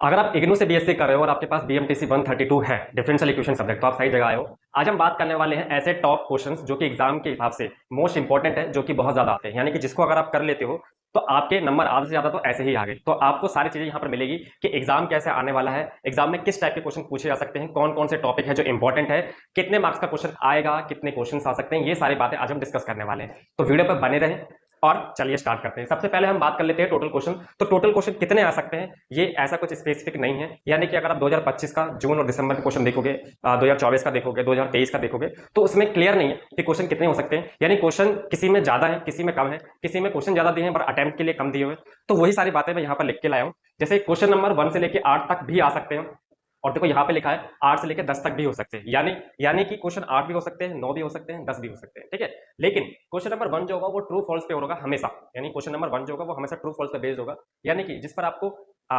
अगर आप इग्नू से बीएससी कर रहे हो और आपके पास बीएमटीसी 132 है डिफरेंशियल इक्वेशन सब्जेक्ट, तो आप सही जगह आए हो। आज हम बात करने वाले हैं ऐसे टॉप क्वेश्चंस जो कि एग्जाम के हिसाब से मोस्ट इंपॉर्टेंट है, जो कि बहुत ज्यादा आते हैं, यानी कि जिसको अगर आप कर लेते हो तो आपके नंबर आधे से ज्यादा तो ऐसे ही आ गए। तो आपको सारी चीजें यहाँ पर मिलेगी कि एग्जाम कैसे आने वाला है, एग्जाम में किस टाइप के क्वेश्चन पूछे जा सकते हैं, कौन कौन से टॉपिक है जो इंपॉर्टेंट है, कितने मार्क्स का क्वेश्चन आएगा, कितने क्वेश्चन आ सकते हैं, ये सारी बातें आज हम डिस्कस करने वाले हैं। तो वीडियो पर बने रहें और चलिए स्टार्ट करते हैं। सबसे पहले हम बात कर लेते हैं टोटल क्वेश्चन। तो टोटल क्वेश्चन कितने आ सकते हैं, ये ऐसा कुछ स्पेसिफिक नहीं है। यानी कि अगर आप 2025 का जून और दिसंबर का क्वेश्चन देखोगे, 2024 का देखोगे, 2023 का देखोगे, तो उसमें क्लियर नहीं है कि क्वेश्चन कितने हो सकते हैं। यानी क्वेश्चन किसी में ज्यादा है, किसी में कम है, किसी में क्वेश्चन ज्यादा दिए हैं पर अटेम्प्ट के लिए कम दिए हुए। तो वही सारी बातें मैं यहाँ पर लिख के लाया हूँ। जैसे क्वेश्चन नंबर 1 से लेकर 8 तक भी आ सकते हैं, और देखो यहाँ पे लिखा है 8 से लेकर 10 तक भी हो सकते हैं। यानी कि क्वेश्चन 8 भी हो सकते हैं, 9 भी हो सकते हैं, 10 भी हो सकते हैं, ठीक है। लेकिन क्वेश्चन नंबर 1 जो होगा वो ट्रू फॉल्स पे होगा हमेशा। यानी क्वेश्चन नंबर 1 जो होगा वो हमेशा ट्रू फॉल्स पे बेस्ड होगा। यानी कि जिस पर आपको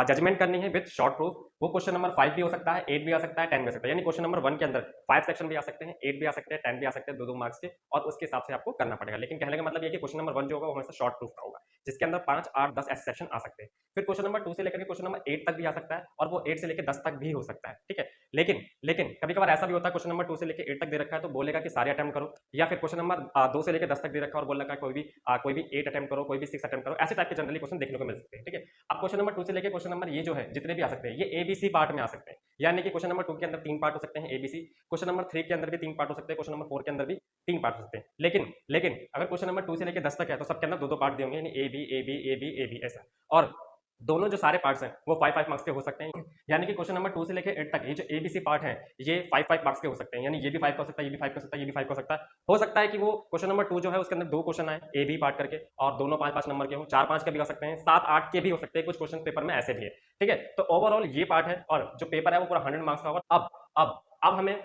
जजमेंट करनी है विद शॉर्ट प्रूफ, वो क्वेश्चन नंबर 5 भी हो सकता है, 8 भी आ सकता है, 10 भी आ सकता है। यानी क्वेश्चन नंबर 1 के अंदर 5 सेक्शन भी आ सकते हैं, 8 भी आ सकते हैं, 10 भी आ सकते हैं, 2-2 मार्क्स के, और उसके हिसाब से आपको करना पड़ेगा। लेकिन कहने का मतलब ये कि क्वेश्चन नंबर 1 जो होगा वो हमेशा शॉर्ट प्रूफ का होगा, जिसके अंदर 5, 8, 10 ऐसे सेक्शन आ सकते हैं। फिर क्वेश्चन नंबर 2 से लेकर क्वेश्चन नंबर 8 तक भी आ सकता है, और वो 8 से लेकर 10 तक भी हो सकता है, ठीक है। लेकिन लेकिन कभी कभार ऐसा भी होता है क्वेश्चन नंबर 2 से लेकर 8 तक दे रखा है तो बोलेगा कि सारे अटेम्प्ट करो, या फिर क्वेश्चन नंबर 2 से लेकर 10 तक दे रखा है और बोल रखा है कोई भी 8 अटेम्प्ट करो, कोई भी 6 अटेम्प्ट करो। ऐसे टाइप के जनरली क्वेश्चन देखने को मिल सकते हैं, ठीक है। अब क्वेश्चन नंबर 2 से लेकर क्वेश्चन नंबर ये जो है जितने भी आ सकते हैं, ये एबीसी पार्ट में आ सकते हैं। यानी कि क्वेश्चन नंबर 2 के अंदर 3 पार्ट हो सकते हैं एबीसी, क्वेश्चन नंबर 3 के अंदर भी 3 पार्ट हो सकते हैं, क्वेश्चन नंबर 4 के अंदर भी 3 पार्ट हो सकते हैं। लेकिन अगर क्वेश्चन नंबर 2 से लेकर 10 तक है तो सबके अंदर 2-2 पार्ट दिए होंगे, यानी a b a b a b a b ऐसा। और दोनों जो सारे पार्ट्स हैं वो 5-5 मार्क्स के हो सकते हैं। यानी कि क्वेश्चन नंबर 2 से लेकर 8 तक ये जो एबीसी पार्ट है ये 5-5 मार्क्स के हो सकते हैं। यानी ये भी 5 का हो सकता है, ये भी 5 का हो सकता है, ये भी 5 का हो सकता है। हो सकता है कि वो क्वेश्चन नंबर 2 जो है उसके अंदर 2 क्वेश्चन आए ए बी पार्ट करके, और दोनों 5-5 नंबर के हो, 4-5 के भी हो सकते हैं, 7-8 के भी हो सकते हैं, कुछ क्वेश्चन पेपर में ऐसे भी है, ठीक है। तो ओवरऑल ये पार्ट है, और जो पेपर है वो पूरा 100 मार्क्स का होगा। अब हमें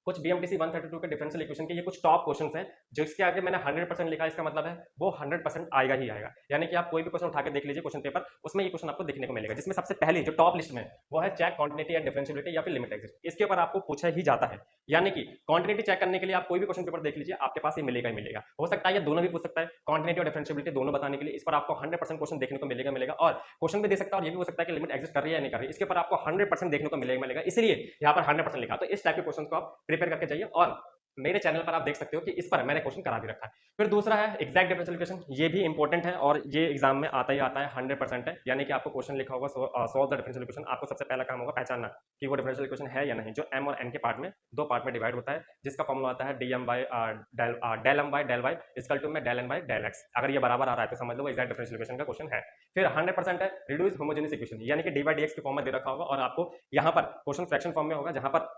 कुछ बीएमटीसी 132 के डिफरेंशियल इक्वेशन के ये कुछ टॉप क्वेश्चंस हैं, जो इसके आगे मैंने 100% लिखा है, इसका मतलब है वो 100% आएगा ही आएगा। यानी कि आप कोई भी क्वेश्चन उठा के देख लीजिए क्वेश्चन पेपर, उसमें ये क्वेश्चन आपको देखने को मिलेगा, जिसमें सबसे पहले जो टॉप लिस्ट में वो है चेक कॉन्टिन्यूटी एंड डिफरेंशियबिलिटी या फिर लिमिट एग्जिस्ट। इसके ऊपर आपको पूछा ही जाता है। यानी कि कॉन्टिन्यूटी चेक करने के लिए आप कोई भी क्वेश्चन पेपर देख लीजिए, आपके पास ये मिलेगा ही मिलेगा। हो सकता है ये दोनों भी पूछ सकता है, कॉन्टिन्यूटी और डिफरेंशियबिलिटी दोनों बताने के लिए इस पर आपको 100% क्वेश्चन देखने को मिलेगा। और क्वेश्चन भी दे सकता है, और ये भी हो सकता है कि लिमिट एग्जिस्ट कर रही है या नहीं कर रही है, इसके ऊपर आपको 100% देखने को मिलेगा। इसलिए यहाँ पर 100% लिखा। तो इस टाइप के क्वेश्चन को आप प्रिपेयर करके जाइए, और मेरे चैनल पर आप देख सकते हो कि इस पर मैंने क्वेश्चन करा भी रखा है। फिर दूसरा है एग्जैक्ट डिफरेंशियल इक्वेशन, ये भी इंपॉर्टेंट है और ये एग्जाम में आता ही आता है, 100% है। यानी कि आपको क्वेश्चन लिखा होगा सॉल्व द डिफरेंशियल इक्वेशन, आपको सबसे पहला काम होगा पहचानना कि वो डिफरेंशियल इक्वेशन है या नहीं, जो एम और एन के पार्ट में 2 पार्ट में डिवाइड होता है, जिसका फॉर्मूला आता है D M by del M by del Y equal to में del N by del X. अगर ये बराबर आ रहा है तो समझ लो वो एग्जैक्ट डिफरेंशियल इक्वेशन का क्वेश्चन है। फिर 100% है रिड्यूस होमोजेनियस इक्वेशन, यानी कि डी बाई डी एक्स के फॉर्म में दे रखा होगा, और आपको यहाँ पर क्वेश्चन फ्रैक्शन फॉर्म में होगा, जहां पर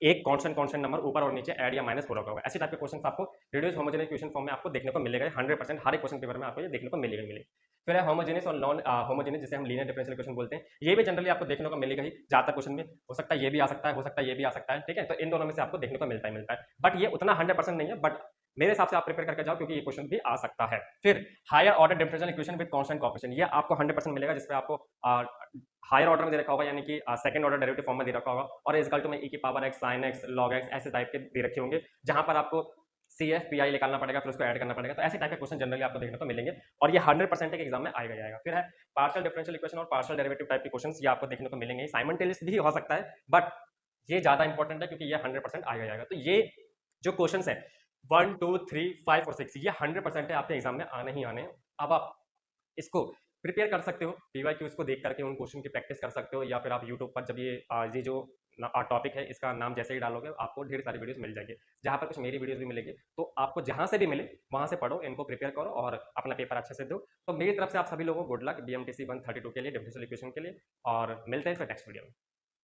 एक कांस्टेंट नंबर ऊपर और नीचे ऐड या माइनस हो रखा होगा। ऐसे टाइप के क्वेश्चन आपको रिड्यूस होमोजेनियस इक्वेशन फॉर्म में आपको देखने को मिलेगा। 100% हर एक क्वेश्चन पेपर में आपको ये देखने को मिलेगा। फिर है होमोजेनियस और नॉन होमोजेनियस, जिसे हम लीनियर डिफरेंशियल इक्वेशन बोलते हैं। ये भी जनरली आपको देखने को मिलेगा ही ज्यादातर क्वेश्चन में। हो सकता है ये भी आ सकता है, हो सकता है ये भी आ सकता है, ठीक है। तो इन दोनों में से आपको देखने को मिलता है, बट ये उतना 100% नहीं है, बट मेरे हिसाब से आप प्रिपेयर करके जाओ, क्योंकि ये क्वेश्चन भी आ सकता है। फिर higher order differential equation with constant coefficient, ये आपको 100% मिलेगा, जिसपे आपको हायर ऑर्डर में दे रखा होगा, यानी कि सेकंड ऑर्डर डेरिवेटिव फॉर्म में दे रखा होगा, और इज इक्वल टू में e की power x sin x log x ऐसे टाइप के दे रखे होंगे, जहां पर आपको CF PI निकालना पड़ेगा, फिर उसको ऐड करना पड़ेगा। तो ऐसे टाइप के क्वेश्चन जनरली आपको देखने को मिलेंगे, और ये 100% के एग्जाम में आएगा ही आएगा। फिर है पार्शियल डिफरेंशियल इक्वेशन और पार्शियल डेरिवेटिव टाइप के क्वेश्चंस, ये आपको देखने को मिलेंगे। साइमल्टेनियस भी हो सकता है, बट ये ज्यादा इंपॉर्टेंट है क्योंकि ये 100% आएगा ही आएगा। तो ये जो क्वेश्चंस है 1, 2, 3, 5 और 6, ये 100% है, आपके एग्जाम में आने ही आने हैं। अब आप इसको प्रिपेयर कर सकते हो, पीवाईक्यूज को देख करके उन क्वेश्चन की प्रैक्टिस कर सकते हो, या फिर आप यूट्यूब पर जब ये जो टॉपिक है इसका नाम जैसे ही डालोगे आपको ढेर सारी वीडियोस मिल जाएंगे, जहां पर कुछ मेरी वीडियोस भी मिलेंगे। तो आपको जहां से भी मिले वहां से पढ़ो, इनको प्रिपेयर करो और अपना पेपर अच्छे से दो। तो मेरी तरफ से आप सभी लोगों को गुड लक बीएमटीसी 132 के लिए, डिफरेंशियल इक्वेशन के लिए, और मिलते हैं फिर नेक्स्ट वीडियो में।